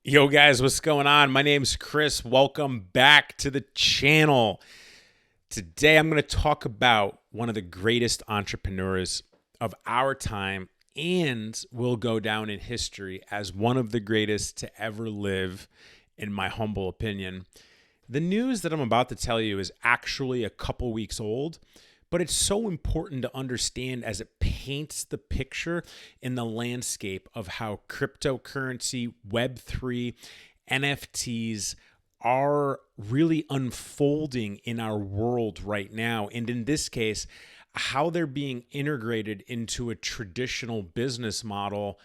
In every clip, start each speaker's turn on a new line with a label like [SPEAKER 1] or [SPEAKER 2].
[SPEAKER 1] Yo guys, what's going on? My name's Chris. Welcome back to the channel. Today I'm going to talk about one of the greatest entrepreneurs of our time and will go down in history as one of the greatest to ever live, in my humble opinion. The news that I'm about to tell you is actually a couple weeks old, but it's so important to understand as it paints the picture in the landscape of how cryptocurrency, Web3, NFTs are really unfolding in our world right now. And in this case, how they're being integrated into a traditional business model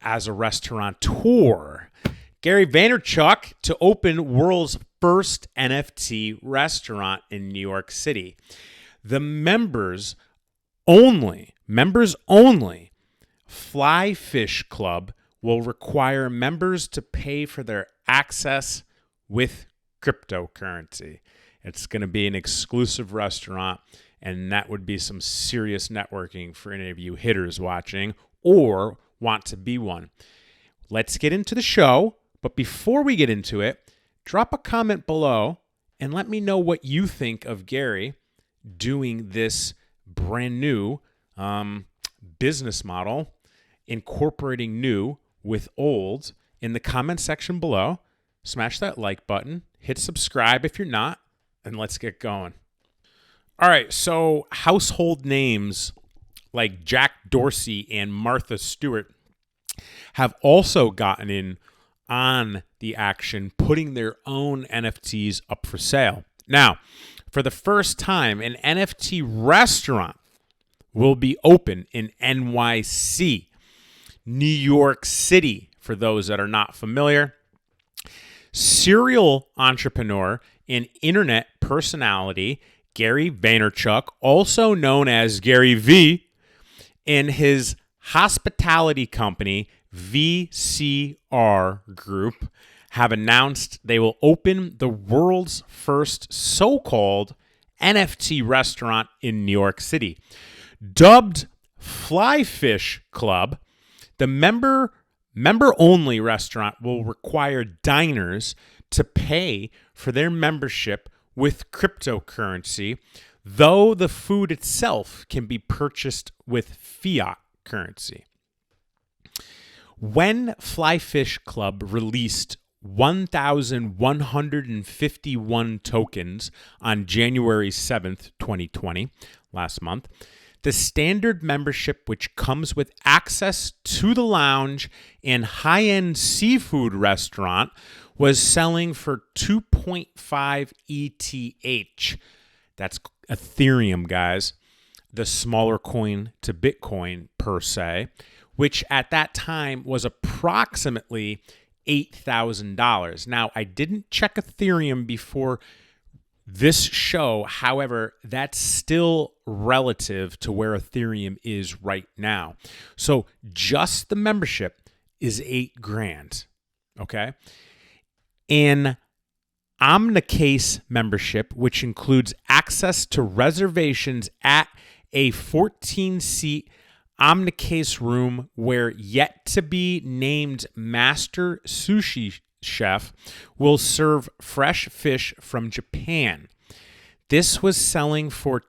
[SPEAKER 1] as a restaurateur. Gary Vaynerchuk to open world's first NFT restaurant in New York City. The members only Flyfish Club will require members to pay for their access with cryptocurrency. It's going to be an exclusive restaurant, and that would be some serious networking for any of you hitters watching or want to be one. Let's get into the show, but before we get into it, drop a comment below and let me know what you think of Gary doing this brand new business model, incorporating new with old in the comment section below. Smash that like button, hit subscribe if you're not, and let's get going. All right, so household names like Jack Dorsey and Martha Stewart have also gotten in on the action, putting their own NFTs up for sale. Now, for the first time, an NFT restaurant will be open in NYC, New York City, for those that are not familiar. Serial entrepreneur and internet personality Gary Vaynerchuk, also known as Gary V, and his hospitality company VCR Group have announced they will open the world's first so-called NFT restaurant in New York City. Dubbed Flyfish Club, the member-only restaurant will require diners to pay for their membership with cryptocurrency, though the food itself can be purchased with fiat currency. When Flyfish Club released 1,151 tokens on January 7th, 2020, last month, the standard membership, which comes with access to the lounge and high-end seafood restaurant, was selling for 2.5 ETH. That's Ethereum, guys, the smaller coin to Bitcoin per se, which at that time was approximately $8,000. Now, I didn't check Ethereum before this show. However, that's still relative to where Ethereum is right now. So just the membership is $8,000. Okay. An Omnicase membership, which includes access to reservations at a 14-seat Omnicase room where yet to be named master sushi chef will serve fresh fish from Japan. This was selling for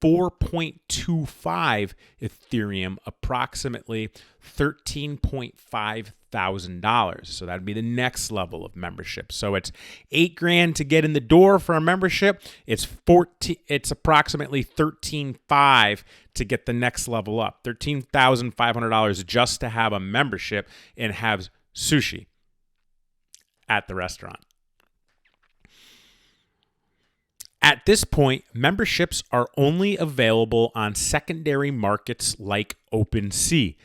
[SPEAKER 1] 4.25 Ethereum, approximately $13.5 thousand. So that'd be the next level of membership. So it's $8,000 to get in the door for a membership. It's approximately $13,500 to get the next level up. $13,500 just to have a membership and have sushi at the restaurant. At this point, memberships are only available on secondary markets like OpenSea,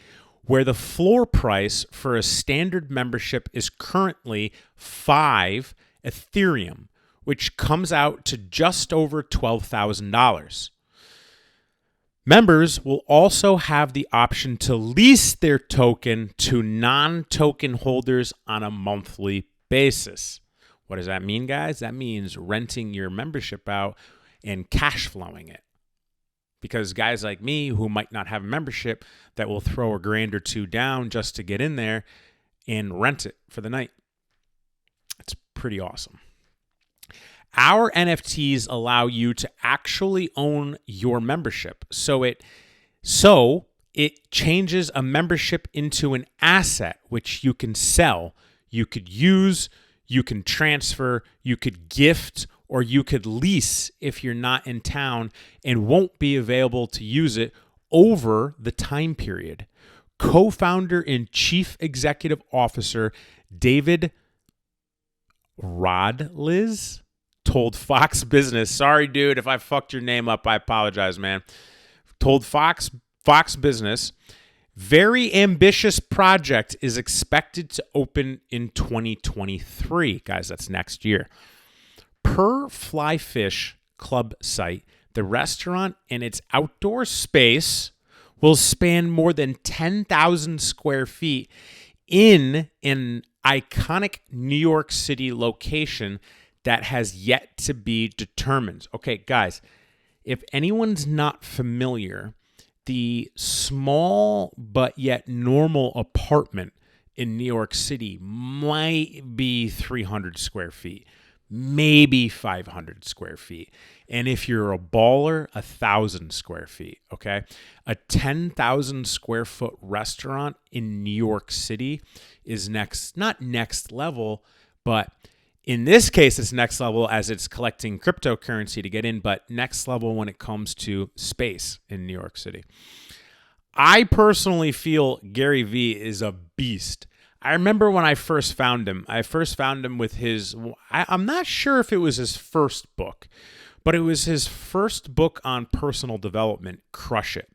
[SPEAKER 1] where the floor price for a standard membership is currently 5 Ethereum, which comes out to just over $12,000. Members will also have the option to lease their token to non-token holders on a monthly basis. What does that mean, guys? That means renting your membership out and cash flowing it. Because guys like me who might not have a membership that will throw $1,000 or $2,000 down just to get in there and rent it for the night. pretty awesome. Our NFTs allow you to actually own your membership. So it changes a membership into an asset, which you can sell, you could use, you can transfer, you could gift, or you could lease if you're not in town and won't be available to use it over the time period. Co-founder and Chief Executive Officer David Rodliz told Fox Business, sorry, dude, if I fucked your name up, I apologize, man. Told Fox Business, very ambitious project is expected to open in 2023. Guys, that's next year. Per Flyfish Club site, the restaurant and its outdoor space will span more than 10,000 square feet in an iconic New York City location that has yet to be determined. Okay, guys, if anyone's not familiar, the small but yet normal apartment in New York City might be 300 square feet, maybe 500 square feet. And if you're a baller, 1,000 square feet, okay? A 10,000 square foot restaurant in New York City is not next level, but in this case, it's next level as it's collecting cryptocurrency to get in, but next level when it comes to space in New York City. I personally feel Gary Vee is a beast. I remember when I first found him. I first found him with I'm not sure if it was his first book, but it was his first book on personal development, Crush It.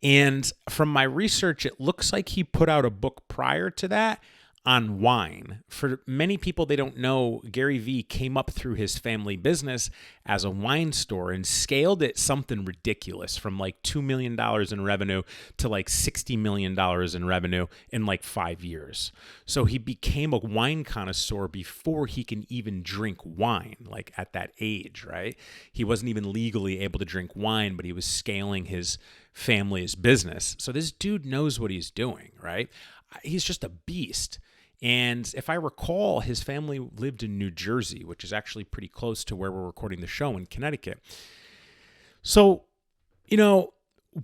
[SPEAKER 1] And from my research, it looks like he put out a book prior to that on wine. For many people, they don't know, Gary Vee came up through his family business as a wine store and scaled it something ridiculous from like $2 million in revenue to like $60 million in revenue in like 5 years. So he became a wine connoisseur before he can even drink wine, like at that age, right? He wasn't even legally able to drink wine, but he was scaling his family's business. So this dude knows what he's doing, right? He's just a beast. And if I recall, his family lived in New Jersey, which is actually pretty close to where we're recording the show in Connecticut. So,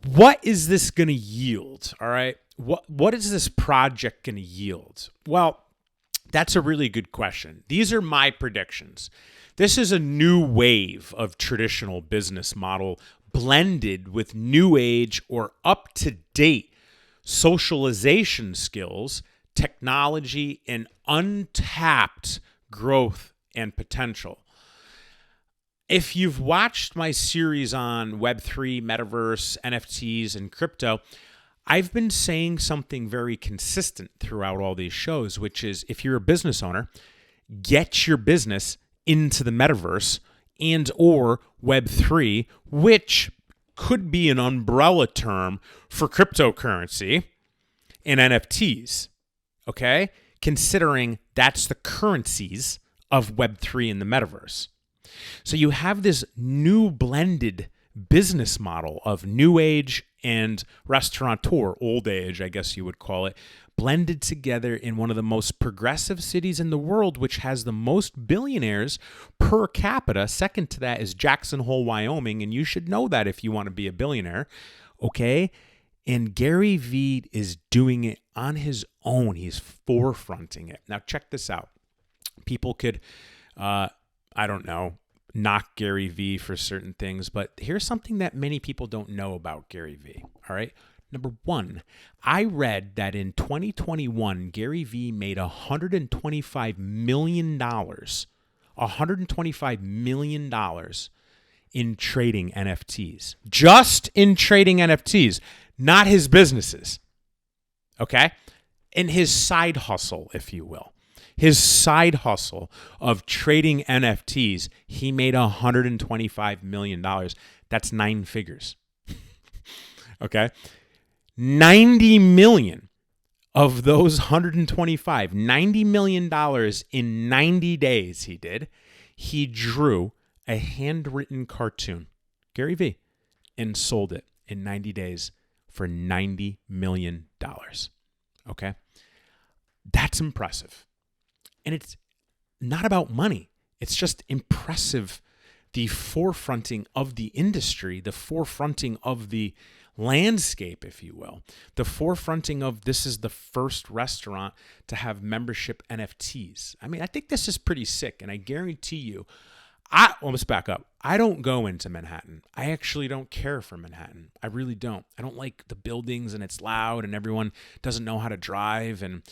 [SPEAKER 1] what is this going to yield? All right. What is this project going to yield? Well, that's a really good question. These are my predictions. This is a new wave of traditional business model blended with new age or up-to-date socialization skills, technology, and untapped growth and potential. If you've watched my series on Web3, Metaverse, NFTs, and crypto, I've been saying something very consistent throughout all these shows, which is if you're a business owner, get your business into the Metaverse and or Web3, which could be an umbrella term for cryptocurrency and NFTs. Okay, considering that's the currencies of Web3 in the metaverse. So you have this new blended business model of new age and restaurateur, old age, I guess you would call it, blended together in one of the most progressive cities in the world, which has the most billionaires per capita. Second to that is Jackson Hole, Wyoming, and you should know that if you want to be a billionaire, okay? And Gary Vee is doing it on his own. He's forefronting it. Now, check this out. People could, knock Gary Vee for certain things, but here's something that many people don't know about Gary Vee, all right? Number one, I read that in 2021, Gary Vee made $125 million, $125 million in trading NFTs. Just in trading NFTs. Not his businesses, okay? And his side hustle, if you will. His side hustle of trading NFTs, he made $125 million. That's 9 figures, okay? 90 million of those 125, $90 million in 90 days he did. He drew a handwritten cartoon, Gary Vee, and sold it in 90 days for $90 million. Okay? That's impressive. And not about money. It's just impressive, the forefronting of the industry, the forefronting of the landscape, if you will, the forefronting of this is the first restaurant to have membership NFTs. I mean, I think this is pretty sick, and I guarantee you, let's back up. I don't go into Manhattan. I actually don't care for Manhattan. I really don't. I don't like the buildings, and it's loud, and everyone doesn't know how to drive, and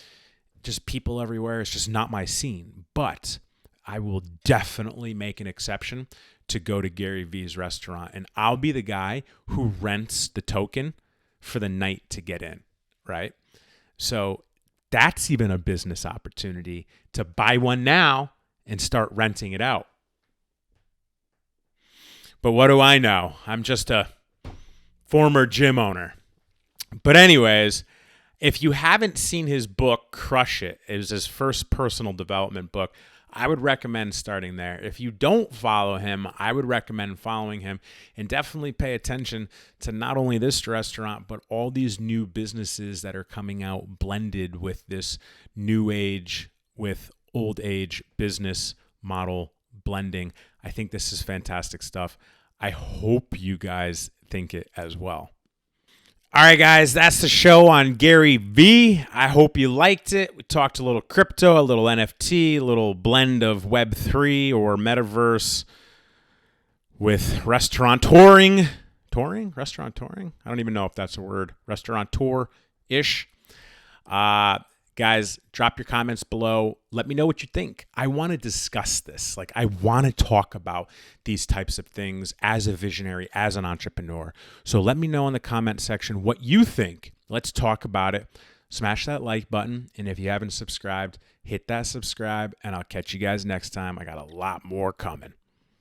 [SPEAKER 1] just people everywhere. It's just not my scene. But I will definitely make an exception to go to Gary Vee's restaurant, and I'll be the guy who rents the token for the night to get in, right? So that's even a business opportunity to buy one now and start renting it out. But what do I know? I'm just a former gym owner. But anyways, if you haven't seen his book, Crush It, it was his first personal development book. I would recommend starting there. If you don't follow him, I would recommend following him, and definitely pay attention to not only this restaurant, but all these new businesses that are coming out blended with this new age with old age business model blending. I think this is fantastic stuff. I hope you guys think it as well. All right, guys, that's the show on Gary Vee. I hope you liked it. We talked a little crypto, a little NFT, a little blend of Web3 or Metaverse with restaurant-touring. Restaurant-touring? I don't even know if that's a word. Restaurateur-ish. Guys, drop your comments below. Let me know what you think. I want to discuss this. Like, I want to talk about these types of things as a visionary, as an entrepreneur. So let me know in the comment section what you think. Let's talk about it. Smash that like button. And if you haven't subscribed, hit that subscribe. And I'll catch you guys next time. I got a lot more coming.